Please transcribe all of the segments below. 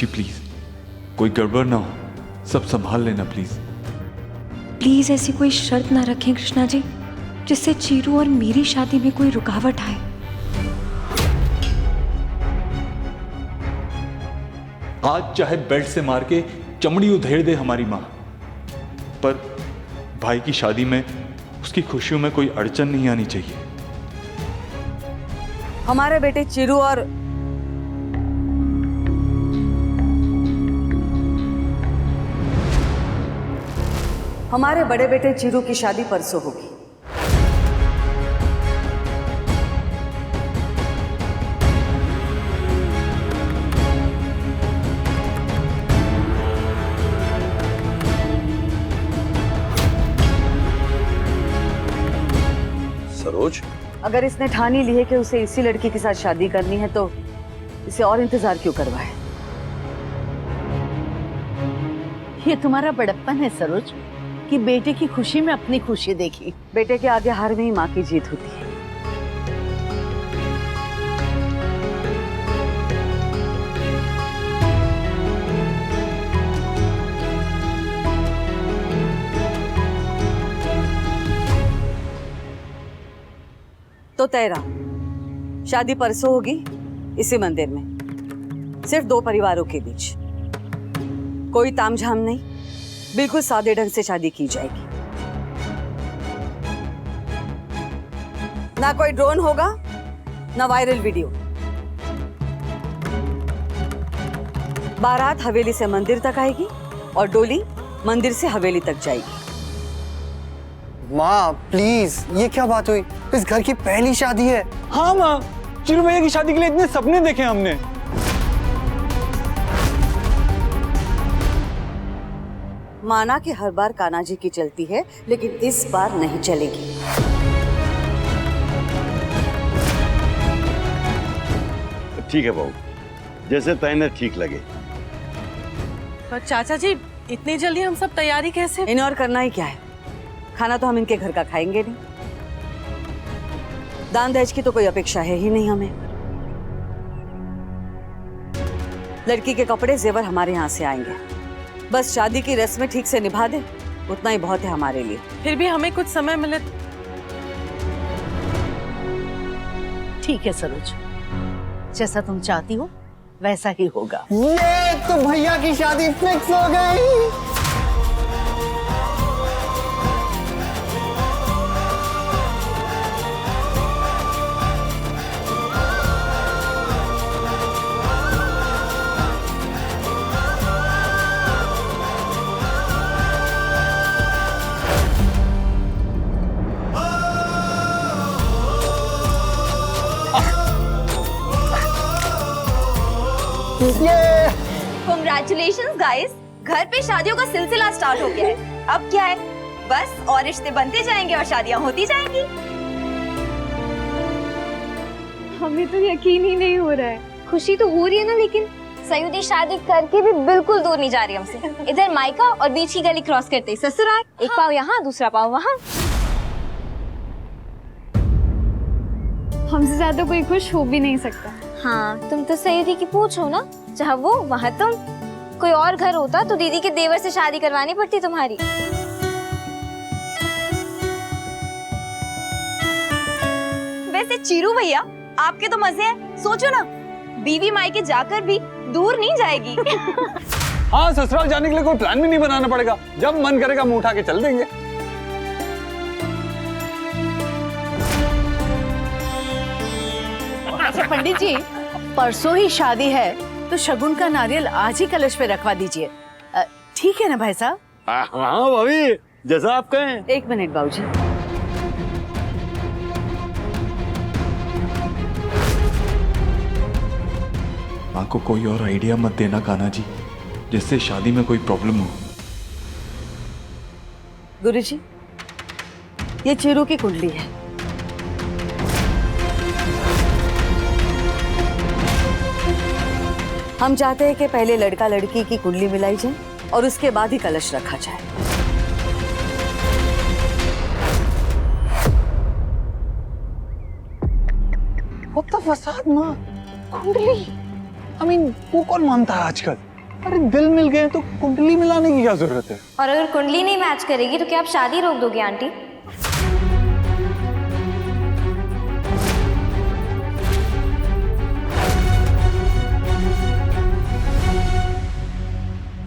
जी please, कोई गड़बड़ ना हो, सब संभाल लेना प्लीज। प्लीज ऐसी कोई शर्त ना रखें कृष्णा जी जिससे चीरू और मेरी शादी में कोई रुकावट आए। आज चाहे बेल्ट से मार के चमड़ी उधेड़ दे हमारी माँ, पर भाई की शादी में उसकी खुशियों में कोई अड़चन नहीं आनी चाहिए। हमारे बेटे चिरू और हमारे बड़े बेटे चिरू की शादी परसों होगी। सरोज, अगर इसने ठान ही ली है कि उसे इसी लड़की के साथ शादी करनी है तो इसे और इंतजार क्यों करवाए? ये तुम्हारा बड़प्पन है सरोज कि बेटे की खुशी में अपनी खुशी देखी। बेटे के आगे हार में ही माँ की जीत होती है। तो तेरा शादी परसों होगी इसी मंदिर में, सिर्फ दो परिवारों के बीच, कोई तामझाम नहीं, बिल्कुल सादे ढंग से शादी की जाएगी। ना कोई ड्रोन होगा ना वायरल वीडियो। बारात हवेली से मंदिर तक आएगी और डोली मंदिर से हवेली तक जाएगी। माँ प्लीज, ये क्या बात हुई? इस घर की पहली शादी है। हाँ माँ, चिरू भैया की शादी के लिए इतने सपने देखे हमने। माना कि हर बार कान्हा जी की चलती है, लेकिन इस बार नहीं चलेगी। ठीक है बहू, जैसे तैने ठीक लगे। पर चाचा जी इतनी जल्दी हम सब तैयारी कैसे? इन्हें और करना ही क्या है, खाना तो हम इनके घर का खाएंगे नहीं। दान दहेज की तो कोई अपेक्षा है ही नहीं हमें। लड़की के कपड़े जेवर हमारे यहाँ से आएंगे, बस शादी की रस्में ठीक से निभा दे, उतना ही बहुत है हमारे लिए। फिर भी हमें कुछ समय मिले। ठीक है सरोज, जैसा तुम चाहती हो वैसा ही होगा। ये तो भैया की शादी फिक्स हो गई। Congratulations guys, घर पे शादियों का सिलसिला स्टार्ट हो गया है। अब क्या है, बस और रिश्ते बनते जाएंगे और शादियां होती जाएंगी। हमें तो यकीन ही नहीं हो रहा है। खुशी तो हो रही है ना, लेकिन सयुदी शादी करके भी बिल्कुल दूर नहीं जा रही हमसे। इधर मायका और बीच की गली क्रॉस करते ही ससुराल, एक पाँव यहाँ दूसरा पाँव वहाँ। हमसे ज्यादा कोई खुश हो भी नहीं सकता। हाँ, तुम तो सयुदी की पूछ हो ना, जहाँ वो वहाँ तुम। कोई और घर होता तो दीदी के देवर से शादी करवानी पड़ती तुम्हारी। वैसे चिरू भैया, आपके तो मजे हैं। सोचो ना, बीवी मायके जाकर भी दूर नहीं जाएगी। हाँ, ससुराल जाने के लिए कोई प्लान भी नहीं बनाना पड़ेगा, जब मन करेगा मुंह उठा के चल देंगे। अच्छा पंडित जी, परसों ही शादी है तो शगुन का नारियल आज ही कलश पे रखवा दीजिए, ठीक है ना भाई साहब? हाँ भाभी, जैसा आप कहें। एक मिनट बाबूजी। माँ को कोई और आइडिया मत देना कान्हा जी, जिससे शादी में कोई प्रॉब्लम हो। गुरुजी, ये चिरू की कुंडली है। हम चाहते हैं कि पहले लड़का लड़की की कुंडली मिलाई जाए और उसके बाद ही कलश रखा जाए। फसाद माँ, कुंडली, वो कौन मानता है आजकल? अरे दिल मिल गए तो कुंडली मिलाने की क्या जरूरत है? और अगर कुंडली नहीं मैच करेगी तो क्या आप शादी रोक दोगे आंटी?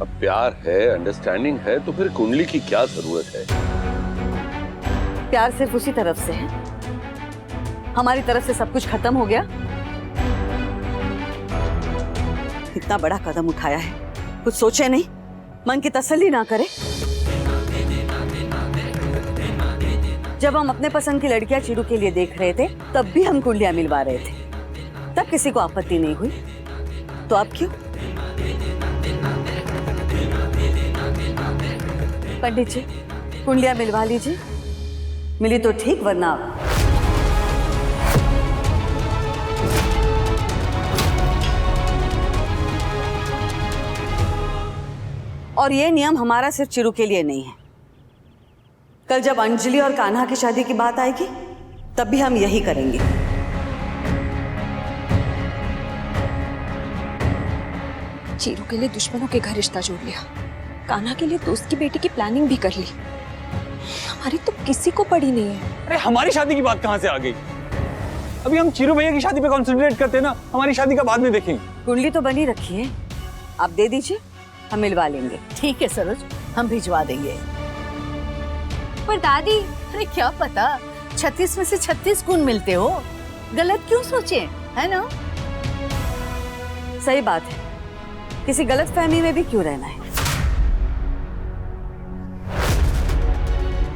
अब प्यार है, अंडरस्टैंडिंग है, तो फिर कुंडली की क्या जरूरत है? प्यार सिर्फ उसी तरफ से है, हमारी तरफ से सब कुछ खत्म हो गया। इतना बड़ा कदम उठाया है, कुछ सोचे नहीं, मन की तसल्ली ना करे। जब हम अपने पसंद की लड़कियां चिरू के लिए देख रहे थे तब भी हम कुंडलियां मिलवा रहे थे, तब किसी को आपत्ति नहीं हुई, तो अब क्यों? पंडित जी, कुंडलियां मिलवा लीजिए, मिली तो ठीक, वरना और ये नियम हमारा सिर्फ चिरू के लिए नहीं है। कल जब अंजलि और कान्हा की शादी की बात आएगी तब भी हम यही करेंगे। चीरू के लिए दुश्मनों के घर रिश्ता जोड़ लिया, कान्हा के लिए दोस्त की बेटी की प्लानिंग भी कर ली। हमारी तो किसी को पड़ी नहीं है। अरे हमारी शादी की बात कहाँ से आ गई? अभी हम चीरू भैया की शादी पे कॉन्सेंट्रेट करते हैं ना, हमारी शादी का बाद में देखेंगे। कुंडली तो बनी रखी है, आप दे दीजिए, हम मिलवा लेंगे। ठीक है सरोज, हम भिजवा देंगे। पर दादी, अरे क्या पता, 36 में से 36 गुण मिलते हो, गलत क्यों सोचे, है ना? सही बात है, किसी गलत फहमी में भी क्यों रहना है।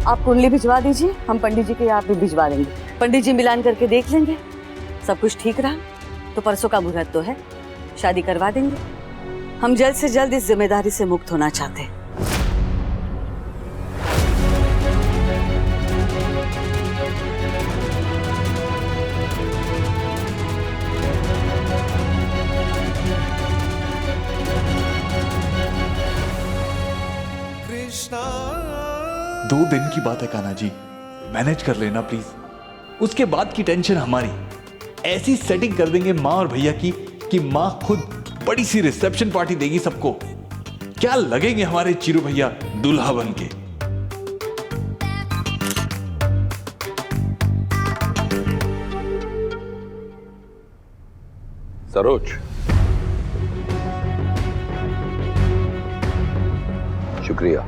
आप कुंडली भिजवा दीजिए, हम पंडित जी के यहाँ भी भिजवा देंगे। पंडित जी मिलान करके देख लेंगे, सब कुछ ठीक रहा तो परसों का मुहूर्त तो है, शादी करवा देंगे। हम जल्द से जल्द इस जिम्मेदारी से मुक्त होना चाहते हैं। दो दिन की बात है कान्हा जी, मैनेज कर लेना प्लीज। उसके बाद की टेंशन हमारी। ऐसी सेटिंग कर देंगे माँ और भैया की कि माँ खुद बड़ी सी रिसेप्शन पार्टी देगी सबको। क्या लगेंगे हमारे चीरू भैया दूल्हा बन के। सरोज, शुक्रिया,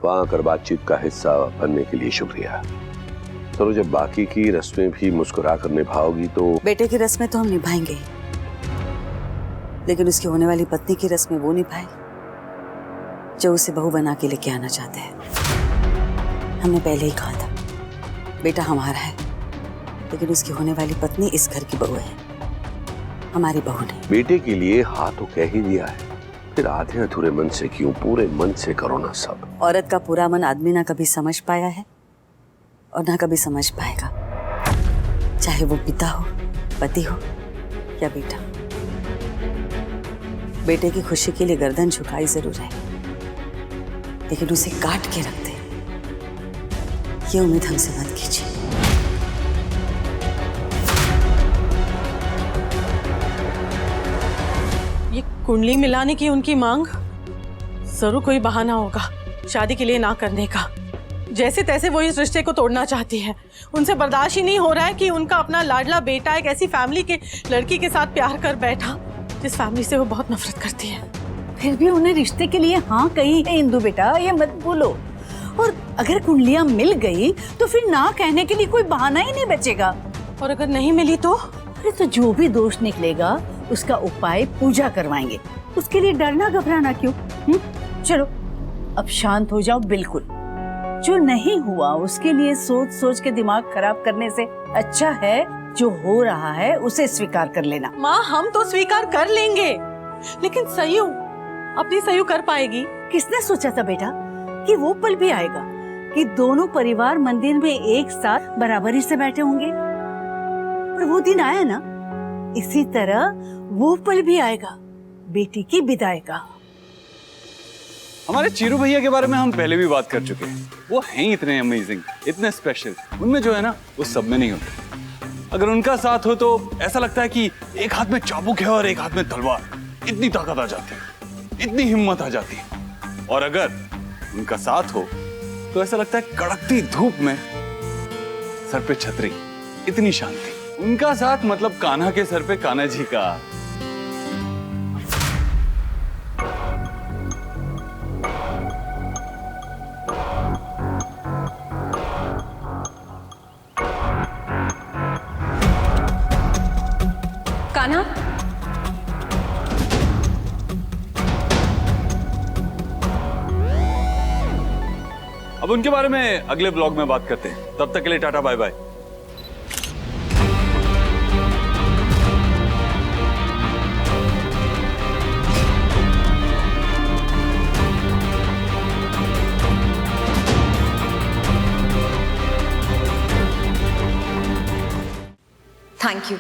वहां कर बातचीत का हिस्सा बनने के लिए शुक्रिया। सरोज, जब बाकी की रस्में भी मुस्कुरा कर निभाओगी तो। बेटे की रस्में तो हम निभाएंगे, लेकिन उसकी होने वाली पत्नी की रस्में वो निभाए जो उसे बहू बना के लेके आना चाहते हैं। हमने पहले ही कहा था, बेटा हमारा है, लेकिन उसकी होने वाली पत्नी इस घर की बहू है, हमारी बहू नहीं। बेटे के लिए हाँ तो कह ही दिया है, फिर आधे अधूरे मन से क्यों, पूरे मन से करो ना सब। औरत का पूरा मन आदमी ना कभी समझ पाया है और ना कभी समझ पाएगा, चाहे वो पिता हो, पति हो या बेटा। बेटे की खुशी के लिए गर्दन झुकाई जरूर है, लेकिन उसे काट के रख दे, ये उम्मीद हमसे मत कीजिए। ये कुंडली मिलाने की उनकी मांग जरूर कोई बहाना होगा शादी के लिए ना करने का। जैसे तैसे वो इस रिश्ते को तोड़ना चाहती है। उनसे बर्दाश्त ही नहीं हो रहा है कि उनका अपना लाडला बेटा एक ऐसी फैमिली के लड़की के साथ प्यार कर बैठा जिस फैमिली से वो बहुत नफरत करती है। फिर भी उन्हें रिश्ते के लिए हाँ कही है इंदु बेटा, ये मत बोलो। और अगर कुंडलियां मिल गई तो फिर ना कहने के लिए कोई बहाना ही नहीं बचेगा। और अगर नहीं मिली तो? अरे तो जो भी दोष निकलेगा उसका उपाय पूजा करवाएंगे, उसके लिए डरना घबराना क्यों? चलो अब शांत हो जाओ बिल्कुल। जो नहीं हुआ उसके लिए सोच सोच के दिमाग खराब करने से अच्छा है जो हो रहा है उसे स्वीकार कर लेना। माँ हम तो स्वीकार कर लेंगे, लेकिन सयू अपनी सयू कर पाएगी? किसने सोचा था बेटा कि वो पल भी आएगा कि दोनों परिवार मंदिर में एक साथ बराबरी से बैठे होंगे? पर वो दिन आया ना, इसी तरह वो पल भी आएगा, बेटी की विदाई का। हमारे चीरू भैया के बारे में हम पहले भी बात कर चुके हैं। वो हैं इतने अमेजिंग, इतने स्पेशल, उनमें जो है ना वो सब में नहीं होते। अगर उनका साथ हो तो ऐसा लगता है कि एक हाथ में चाबुक है और एक हाथ में तलवार। इतनी ताकत आ जाती है, इतनी हिम्मत आ जाती है। और अगर उनका साथ हो तो ऐसा लगता है कड़कती धूप में सर पे छतरी, इतनी शांति। उनका साथ मतलब कान्हा के सर पे कान्हा जी का। कान्हा, अब उनके बारे में अगले ब्लॉग में बात करते हैं। तब तक के लिए tata bye bye. Thank you.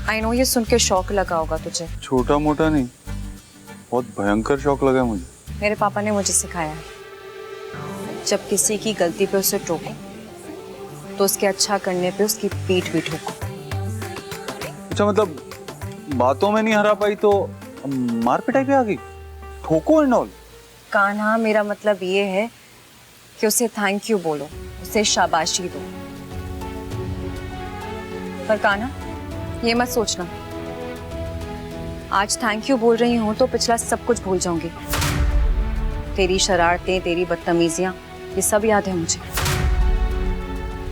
I know ये सुन के शौक लगा होगा तुझे। छोटा मोटा नहीं, बहुत भयंकर शौक लगा मुझे। मेरे पापा ने मुझे सिखाया है जब किसी की गलती पे उसे टोको तो उसके अच्छा करने पे उसकी पीठ भी ठोको। अच्छा, मतलब बातों में नहीं हरा पाई तो मार पिटाई पे आ गई, ठोको एंड ऑल। कान्हा, मेरा मतलब ये है कि उसे थैंक यू बोलो, उसे शाबाशी दो। पर कान्हा, ये मत सोचना आज थैंक यू बोल रही हूं तो पिछला सब कुछ भूल जाऊंगी। तेरी शरारतें, तेरी बदतमीजियां, ये सब याद है मुझे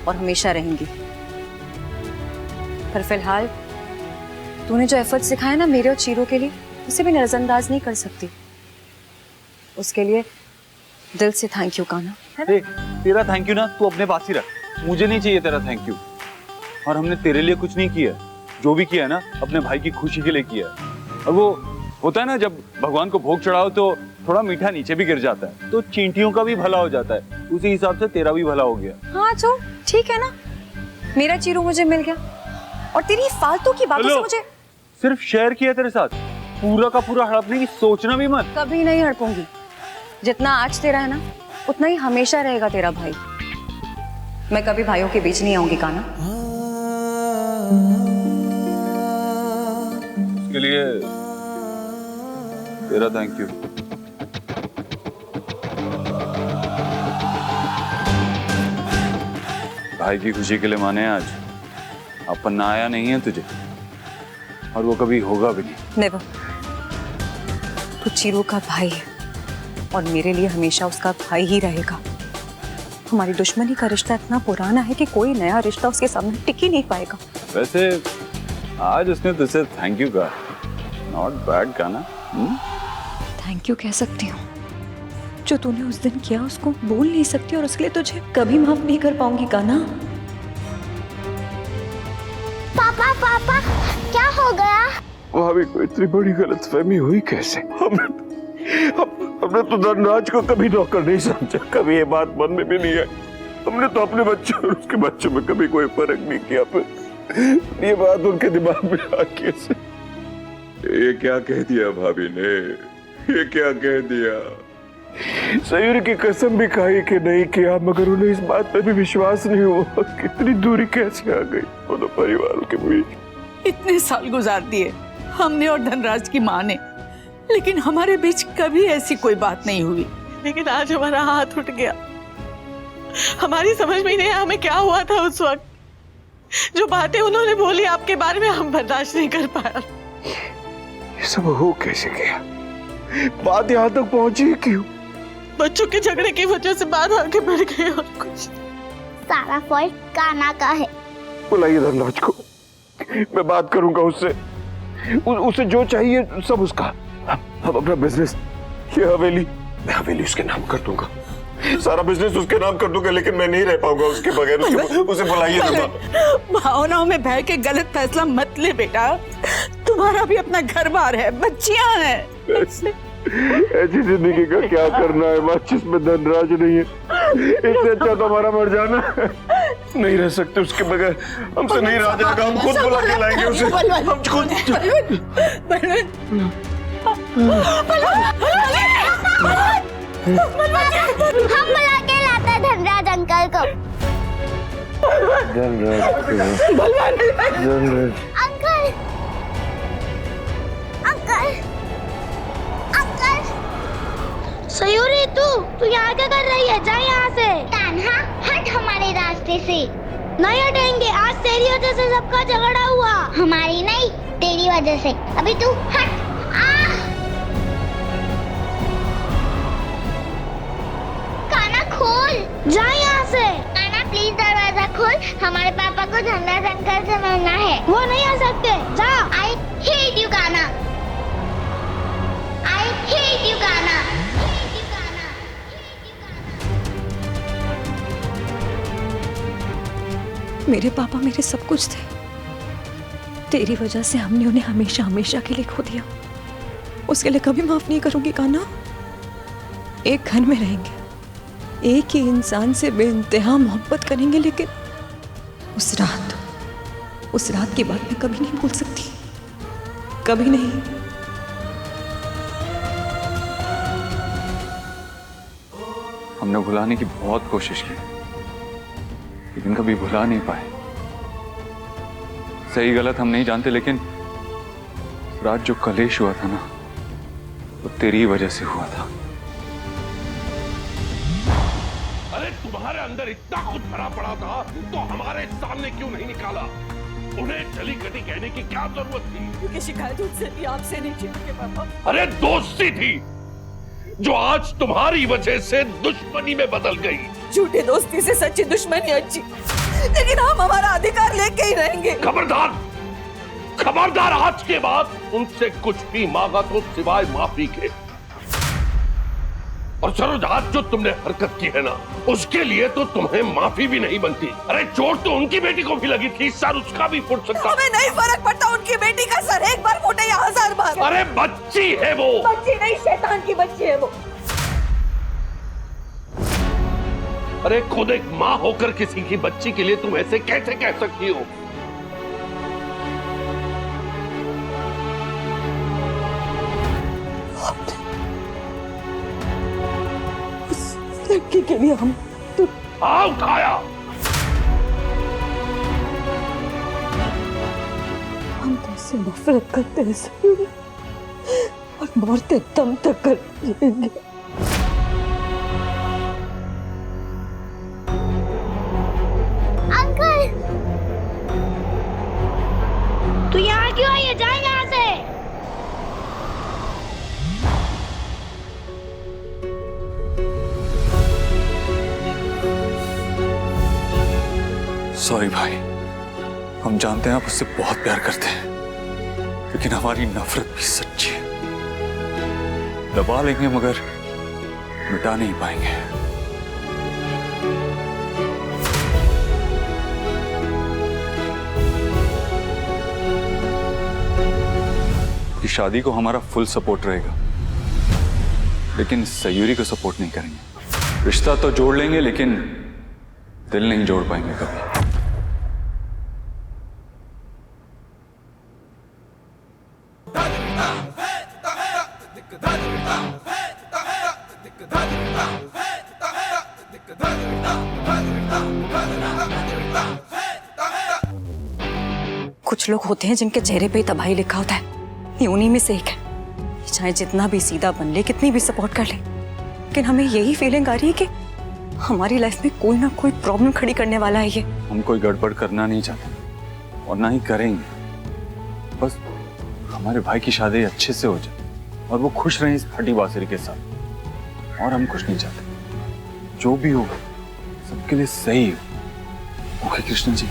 और हमेशा रहेंगी। पर फिलहाल तूने जो एफर्ट सिखाया ना मेरे और चीरों के लिए, उसे भी नजरअंदाज नहीं कर सकती। उसके लिए दिल से थैंक यू कान्हा। तेरा थैंक यू ना तू अपने पास ही रख, मुझे नहीं चाहिए तेरा थैंक यू। और हमने तेरे लिए कुछ नहीं किया, जो भी किया है ना अपने भाई की खुशी के लिए किया है। और वो होता है ना, जब भगवान को भोग चढ़ाओ तो थोड़ा मीठा नीचे भी गिर जाता है, तो चींटियों का भी भला हो जाता है। उसी हिसाब से तेरा भी भला हो गया। हाँ जो ठीक है ना, मेरा चीरू मुझे मिल गया और तेरी फालतू की बातों से मुझे सिर्फ शेयर किया तेरे साथ, पूरा का पूरा हड़पने की सोचना भी मत। कभी नहीं हड़पूंगी। जितना आज तेरा है ना उतना ही हमेशा रहेगा तेरा भाई। मैं कभी भाइयों के बीच नहीं आऊंगी कान्हा। इसके लिए तेरा थैंक यू। भाई की खुशी के लिए माने आज अपना आया नहीं है तुझे, और वो कभी होगा भी नहीं। नेवर। तू चीरू का भाई है और मेरे लिए हमेशा उसका भाई ही रहेगा। हमारी दुश्मनी का रिश्ता इतना पुराना है कि कोई नया रिश्ता उसके सामने टिक ही नहीं पाएगा। वैसे आज उसने तुझसे थैंक यू कहा, नॉट बैड का ना। थैंक यू कह सकती हूँ, जो तूने उस दिन किया उसको बोल नहीं सकती और उसके लिए तुझे कभी माफ नहीं कर पाऊंगी कान्हा। पापा पापा क्या हो गया? भाभी को इतनी बड़ी गलतफहमी हुई कैसे? हमने तो धनराज को कभी नौकर नहीं समझा, कभी ये बात मन में भी नहीं आई। हमने तो अपने बच्चे और उसके बच्चों में कभी कोई फर्क नहीं किया, पर ये बात उनके दिमाग में आ कैसे? ये क्या कह दिया भाभी ने, ये क्या कह दिया? सयूरी की कसम भी खाई कि नहीं किया, मगर उन्हें इस बात पे भी विश्वास नहीं हुआ। कितनी दूरी कैसे आ गई दोनों परिवारों के बीच। इतने साल गुजार दिए हमने और धनराज की माँ ने, लेकिन हमारे बीच कभी ऐसी कोई बात नहीं हुई। लेकिन आज हमारा हाथ उठ गया। हमारी समझ में नहीं आया हमें क्या हुआ था उस वक्त। जो बातें उन्होंने बोली आपके बारे में हम बर्दाश्त नहीं कर पाया। ये सब हो कैसे गया? बात यहाँ तक पहुंची क्यों? बच्चों के झगड़े की वजह से बात आगे बढ़ गई और कुछ। सारा फॉल्ट कान्हा का है। बुलाइए धनराज को, मैं बात करूंगा उससे। उसे जो चाहिए सब उसका। हम अपना बिजनेस, ये हवेली, मैं हवेली उसके नाम कर दूंगा, सारा बिजनेस उसके नाम कर दूंगा, लेकिन मैं नहीं रह पाऊंगा उसके बगैर। उसे बुलाइए। भावनाओं में बह के गलत फैसला मत ले बेटा, तुम्हारा भी अपना घर बार है, बच्चियां हैं। ऐसी जिंदगी का क्या करना है माँ, जिसमें धनराज नहीं है? इससे अच्छा तो हमारा मर जाना है। नहीं रह सकते उसके बगैर, हमसे नहीं रहा जाएगा। हम खुद बुला के लाएंगे उसे, हम खुद। हम बुला के लाते हैं धनराज अंकल को। अंकल अंकल अंकल सयूरी तू यहाँ क्या कर रही है? जा यहाँ से। तान्हा हट हमारे रास्ते से। नहीं हटेंगे, आज तेरी वजह से सबका झगड़ा हुआ। हमारी नहीं तेरी वजह से। अभी तू हट। काना खोल, जा यहाँ से। काना प्लीज दरवाजा खोल, हमारे पापा को धन्ना अंकल से मिलना है। वो नहीं आ सकते, जा। आई हेट यू काना, आई हेट यू काना। मेरे पापा मेरे सब कुछ थे। तेरी वजह से हमने उन्हें हमेशा हमेशा के लिए खो दिया। उसके लिए कभी माफ नहीं करूंगी कान्हा। एक घर में रहेंगे, एक ही इंसान से बेइंतहा मोहब्बत करेंगे, लेकिन उस रात की बात मैं कभी नहीं भूल सकती, कभी नहीं। हमने भुलाने की बहुत कोशिश की, लेकिन कभी भुला नहीं पाए। सही गलत हम नहीं जानते, लेकिन रात जो कलेश हुआ था ना, वो तेरी ही वजह से हुआ था। अरे तुम्हारे अंदर इतना कुछ भरा पड़ा था तो हमारे सामने क्यों नहीं निकाला? उन्हें चली गटी कहने की क्या जरूरत थी? क्योंकि शिकायत उनसे थी, आपसे नहीं थी उनके पापा। अरे दोस्ती थी जो आज तुम्हारी वजह से दुश्मनी में बदल गई। झूठी दोस्ती से सच्ची दुश्मनी अच्छी, लेकिन हम हमारा अधिकार लेके ही रहेंगे। खबरदार, खबरदार, आज के बाद उनसे कुछ भी मांगा तो सिवाय माफी के। और सरोज, आज जो तुमने हरकत की है ना, उसके लिए तो तुम्हें माफी भी नहीं बनती। अरे चोट तो उनकी बेटी को भी लगी थी, सर उसका भी फुट सकता। हमें नहीं फर्क पड़ता उनकी बेटी का सर एक बार फूटे या 1000 बार। अरे बच्ची है वो। बच्ची नहीं, शैतान की बच्ची है वो। अरे खुद एक माँ होकर किसी की बच्ची के लिए तुम ऐसे कैसे कह सकती हो? लड़की के लिए हम तो उठाया। हम तुमसे नफरत करते हैं सयूरी, और मरते दम तक कर लेंगे। अंकल तू यहाँ क्यों आई है? जा यहाँ से। सॉरी भाई, हम जानते हैं आप उससे बहुत प्यार करते हैं, लेकिन हमारी नफरत भी सच्ची है। दबा लेंगे मगर मिटा नहीं पाएंगे। कि शादी को हमारा फुल सपोर्ट रहेगा, लेकिन सयूरी को सपोर्ट नहीं करेंगे। रिश्ता तो जोड़ लेंगे, लेकिन दिल नहीं जोड़ पाएंगे कभी। कुछ लोग होते हैं जिनके चेहरे पे तबाही लिखा होता है, ये उन्हीं में से एक है। चाहे जितना भी सीधा बन ले, कितनी भी सपोर्ट कर ले, लेकिन हमें यही फीलिंग आ रही है कि हमारी लाइफ में कोई ना कोई प्रॉब्लम खड़ी करने वाला है ये। हम कोई गड़बड़ करना नहीं चाहते और ना ही करेंगे। बस हमारे भाई की शादी अच्छे से हो जाए और वो खुश रहे इस फटी बांसुरी के साथ, और हम कुछ नहीं चाहते। जो भी हो सबके लिए सही हो। ओके कृष्ण जी।